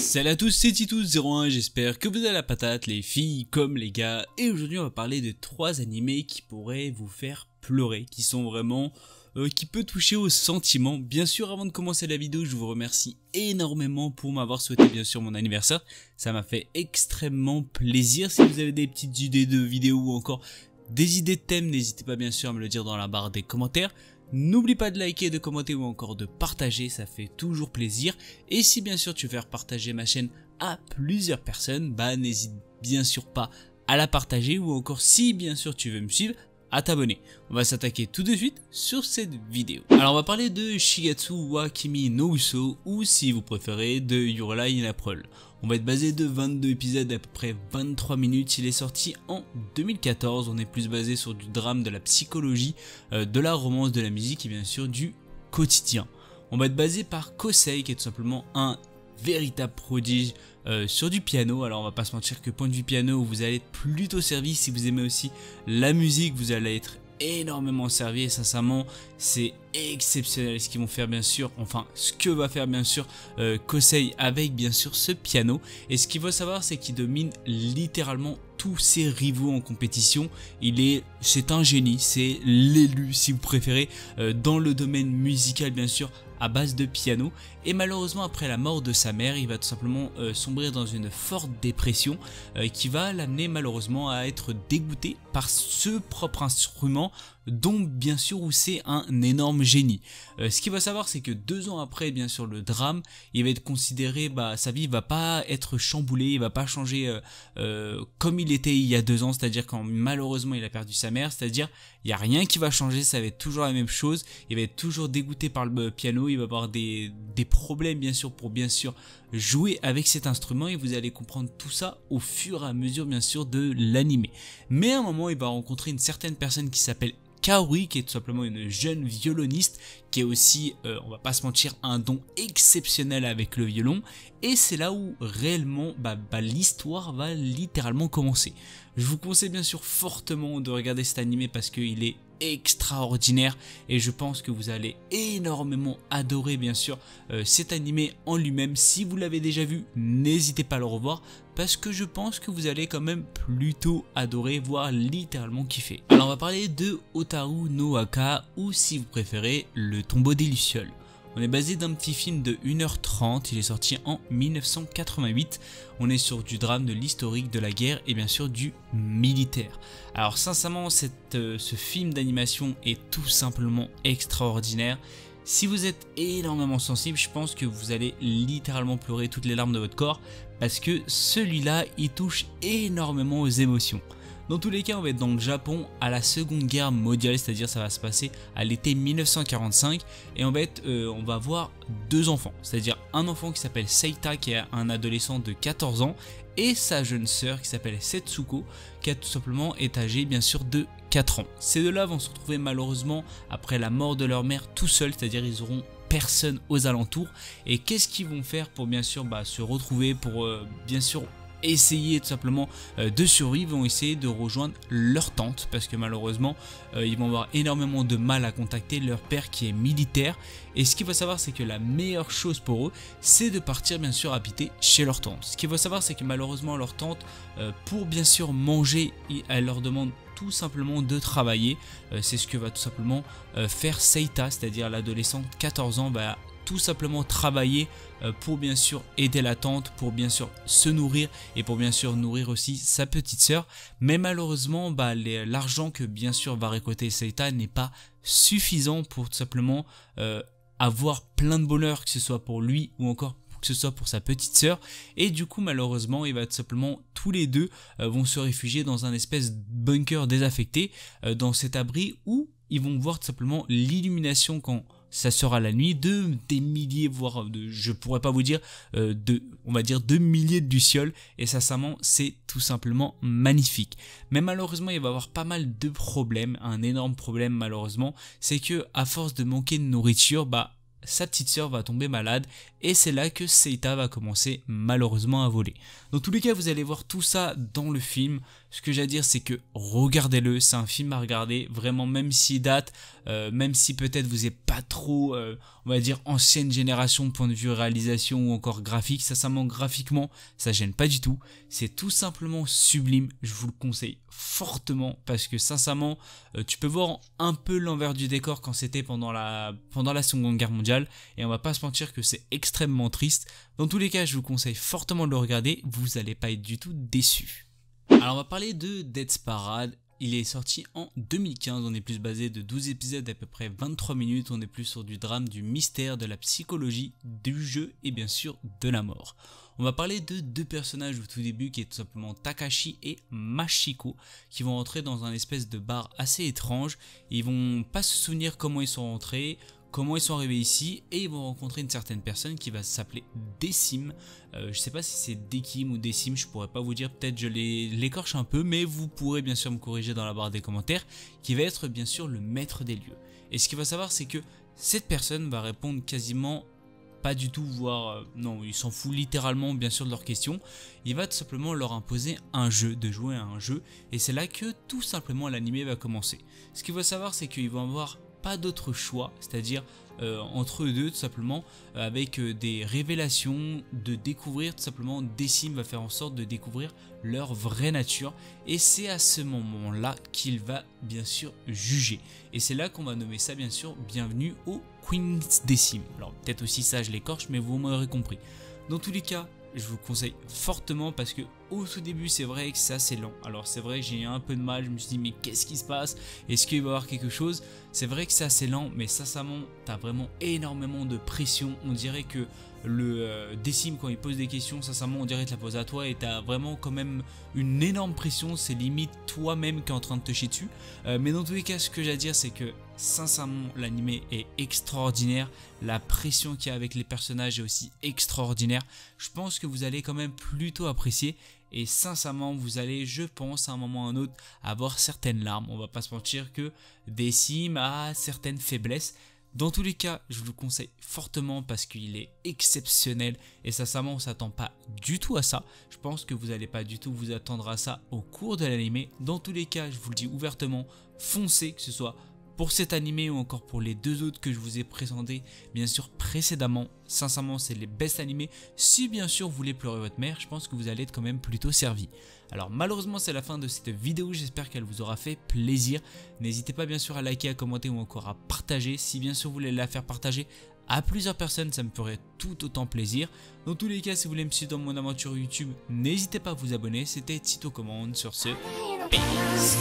Salut à tous, c'est Titus01, j'espère que vous avez la patate, les filles comme les gars. Et aujourd'hui on va parler de 3 animés qui pourraient vous faire pleurer, qui sont vraiment... qui peut toucher aux sentiments. Bien sûr, avant de commencer la vidéo, je vous remercie énormément pour m'avoir souhaité bien sûr mon anniversaire. Ça m'a fait extrêmement plaisir. Si vous avez des petites idées de vidéos ou encore des idées de thèmes, n'hésitez pas bien sûr à me le dire dans la barre des commentaires. N'oublie pas de liker, de commenter ou encore de partager, ça fait toujours plaisir. Et si bien sûr tu veux faire partager ma chaîne à plusieurs personnes, bah n'hésite bien sûr pas à la partager ou encore si bien sûr tu veux me suivre, à t'abonner. On va s'attaquer tout de suite sur cette vidéo. Alors on va parler de Shigatsu wa Kimi no Uso ou si vous préférez de Your Lie in April. On va être basé de 22 épisodes d'à peu près 23 minutes, il est sorti en 2014, on est plus basé sur du drame, de la psychologie, de la romance, de la musique et bien sûr du quotidien. On va être basé par Kosei qui est tout simplement un véritable prodige sur du piano. Alors on va pas se mentir que point de vue piano vous allez être plutôt servi. Si vous aimez aussi la musique vous allez être énormément servi et sincèrement c'est exceptionnel ce qu'ils vont faire bien sûr, enfin ce que va faire bien sûr Kosei avec bien sûr ce piano. Et ce qu'il faut savoir c'est qu'il domine littéralement tous ses rivaux en compétition. C'est un génie, c'est l'élu si vous préférez dans le domaine musical bien sûr à base de piano. Et malheureusement après la mort de sa mère il va tout simplement sombrer dans une forte dépression qui va l'amener malheureusement à être dégoûté par ce propre instrument dont bien sûr où c'est un énorme génie. Ce qu'il va savoir c'est que 2 ans après bien sûr le drame, il va être considéré, sa vie va pas être chamboulée, il va pas changer comme il était il y a 2 ans, c'est-à-dire quand malheureusement il a perdu sa mère, c'est-à-dire il n'y a rien qui va changer, ça va être toujours la même chose, il va être toujours dégoûté par le piano, il va avoir des problèmes bien sûr pour bien sûr jouer avec cet instrument et vous allez comprendre tout ça au fur et à mesure bien sûr de l'animé. Mais à un moment il va rencontrer une certaine personne qui s'appelle Kaori qui est tout simplement une jeune violoniste qui est aussi, on va pas se mentir, un don exceptionnel avec le violon. Et c'est là où réellement l'histoire va littéralement commencer. Je vous conseille bien sûr fortement de regarder cet animé parce qu'il est extraordinaire et je pense que vous allez énormément adorer bien sûr cet animé en lui-même. Si vous l'avez déjà vu, n'hésitez pas à le revoir parce que je pense que vous allez quand même plutôt adorer, voire littéralement kiffer. Alors on va parler de Hotaru no Aka ou si vous préférez le tombeau des lucioles. On est basé d'un petit film de 1h30, il est sorti en 1988. On est sur du drame, de l'historique, de la guerre et bien sûr du militaire. Alors sincèrement, ce film d'animation est tout simplement extraordinaire. Si vous êtes énormément sensible, je pense que vous allez littéralement pleurer toutes les larmes de votre corps parce que celui-là, il touche énormément aux émotions. Dans tous les cas, on va être dans le Japon à la Seconde Guerre mondiale, c'est-à-dire ça va se passer à l'été 1945 et on va avoir 2 enfants, c'est-à-dire un enfant qui s'appelle Seita qui est un adolescent de 14 ans et sa jeune sœur qui s'appelle Setsuko qui a tout simplement est âgée bien sûr de 4 ans. Ces deux-là vont se retrouver malheureusement après la mort de leur mère tout seuls, c'est-à-dire ils auront personne aux alentours. Et qu'est-ce qu'ils vont faire pour bien sûr se retrouver, pour bien sûr essayer tout simplement de survivre, vont essayer de rejoindre leur tante parce que malheureusement ils vont avoir énormément de mal à contacter leur père qui est militaire. Et ce qu'il faut savoir c'est que la meilleure chose pour eux c'est de partir bien sûr habiter chez leur tante. Ce qu'il faut savoir c'est que malheureusement leur tante pour bien sûr manger elle leur demande tout simplement de travailler. C'est ce que va tout simplement faire Seita, c'est-à-dire l'adolescent de 14 ans va tout simplement travailler pour bien sûr aider la tante, pour bien sûr se nourrir et pour bien sûr nourrir aussi sa petite sœur. Mais malheureusement l'argent que bien sûr va récolter Seita n'est pas suffisant pour tout simplement avoir plein de bonheur, que ce soit pour lui ou encore que ce soit pour sa petite sœur. Et du coup malheureusement il va tout simplement tous les deux vont se réfugier dans un espèce de bunker désaffecté dans cet abri où ils vont voir tout simplement l'illumination quand ça sera la nuit de des milliers, voire je pourrais pas vous dire on va dire 2 milliers de lucioles. Et sincèrement c'est tout simplement magnifique. Mais malheureusement il va y avoir pas mal de problèmes. Un énorme problème malheureusement c'est que à force de manquer de nourriture sa petite sœur va tomber malade et c'est là que Seita va commencer malheureusement à voler. Dans tous les cas vous allez voir tout ça dans le film. Ce que j'ai à dire c'est que regardez-le, c'est un film à regarder vraiment, même s'il date, même si peut-être vous n'êtes pas trop on va dire ancienne génération de point de vue réalisation ou encore graphique. Sincèrement, graphiquement, ça gêne pas du tout. C'est tout simplement sublime. Je vous le conseille fortement parce que sincèrement, tu peux voir un peu l'envers du décor quand c'était pendant la Seconde Guerre mondiale. Et on va pas se mentir que c'est extrêmement triste. Dans tous les cas, je vous conseille fortement de le regarder. Vous allez pas être du tout déçus. Alors on va parler de Death's Parade. Il est sorti en 2015, on est plus basé de 12 épisodes d'à peu près 23 minutes, on est plus sur du drame, du mystère, de la psychologie, du jeu et bien sûr de la mort. On va parler de deux personnages au tout début qui est tout simplement Takashi et Machiko qui vont rentrer dans un espèce de bar assez étrange. Ils vont pas se souvenir comment ils sont rentrés, comment ils sont arrivés ici et ils vont rencontrer une certaine personne qui va s'appeler Decim. Je sais pas si c'est Dekim ou Decim, je pourrais pas vous dire, peut-être je l'écorche un peu, mais vous pourrez bien sûr me corriger dans la barre des commentaires, qui va être bien sûr le maître des lieux. Et ce qu'il faut savoir, c'est que cette personne va répondre quasiment pas du tout, voire non, il s'en fout littéralement bien sûr de leurs questions. Il va tout simplement leur imposer un jeu, de jouer à un jeu, et c'est là que tout simplement l'anime va commencer. Ce qu'il faut savoir, c'est qu'ils vont avoir pas d'autre choix, c'est-à-dire entre eux deux tout simplement, avec des révélations, de découvrir tout simplement, Decim va faire en sorte de découvrir leur vraie nature et c'est à ce moment là qu'il va bien sûr juger et c'est là qu'on va nommer ça bien sûr bienvenue au Queen's Decim. Alors peut-être aussi ça je l'écorche mais vous m'aurez compris. Dans tous les cas, je vous conseille fortement parce que au tout début c'est vrai que c'est assez lent. Alors c'est vrai que j'ai eu un peu de mal, je me suis dit mais qu'est-ce qui se passe? Est-ce qu'il va y avoir quelque chose? C'est vrai que c'est assez lent mais sincèrement t'as vraiment énormément de pression. On dirait que le Decim quand il pose des questions, sincèrement on dirait que la pose à toi et t'as vraiment quand même une énorme pression. C'est limite toi-même qui est en train de te chier dessus. Mais dans tous les cas ce que j'ai à dire c'est que sincèrement l'anime est extraordinaire. La pression qu'il y a avec les personnages est aussi extraordinaire. Je pense que vous allez quand même plutôt apprécier. Et sincèrement, vous allez, je pense, à un moment ou à un autre, avoir certaines larmes. On va pas se mentir que Decim a certaines faiblesses. Dans tous les cas, je vous le conseille fortement parce qu'il est exceptionnel. Et sincèrement, on s'attend pas du tout à ça. Je pense que vous n'allez pas du tout vous attendre à ça au cours de l'anime. Dans tous les cas, je vous le dis ouvertement, foncez, que ce soit pour cet animé ou encore pour les deux autres que je vous ai présentés bien sûr précédemment. Sincèrement c'est les best animés. Si bien sûr vous voulez pleurer votre mère, je pense que vous allez être quand même plutôt servi. Alors malheureusement c'est la fin de cette vidéo, j'espère qu'elle vous aura fait plaisir. N'hésitez pas bien sûr à liker, à commenter ou encore à partager. Si bien sûr vous voulez la faire partager à plusieurs personnes, ça me ferait tout autant plaisir. Dans tous les cas, si vous voulez me suivre dans mon aventure YouTube, n'hésitez pas à vous abonner. C'était Tito Commande sur ce. Peace.